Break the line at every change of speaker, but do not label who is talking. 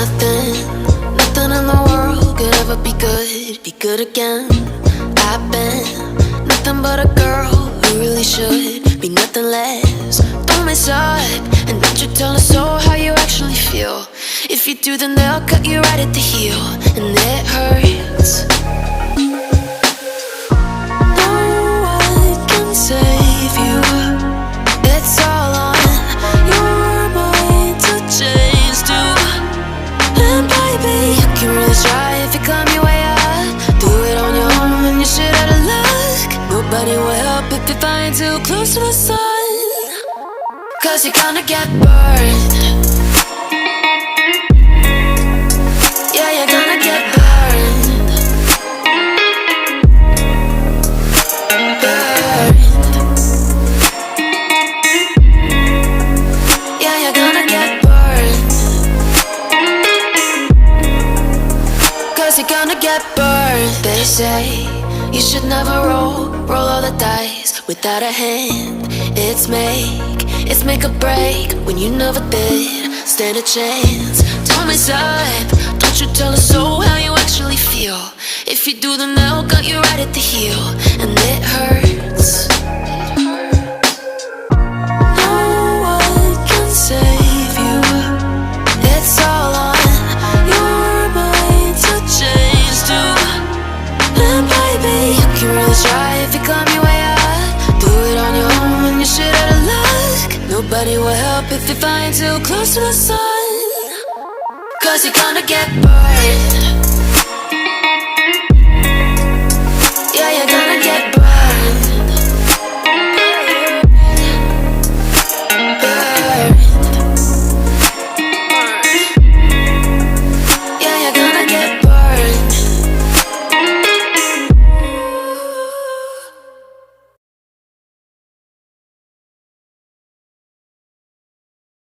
Nothing in the world could ever be good again. I've been nothing but a girl who really should be nothing less. Don't mess up and don't you tell us so how you actually feel. If you do, then they'll cut you right at the heel, and it hurts. No one can save you. It's all on your mind to change too. And baby, you can really try if you climb your way up. Do it on your own and you shit out of luck. Nobody will help if you're flying too close to the sun, 'cause you're gonna get burned. Yeah, you're gonna get burned. Burned. Yeah, you're gonna get burned. 'Cause you're gonna get burned. They say you should never roll all the dice without a hand. It's make or break when you never did stand a chance. Don't mess up, don't you tell us so how you actually feel. If you do, then they'll cut you right at the heel, and it hurts. No one can save you. It's all on your mind to change too. And baby, you can really try if you climb your way up. Do it on your own when you shit out of luck. Nobody will help if you're flying too close to the sun, 'cause you're gonna get burned.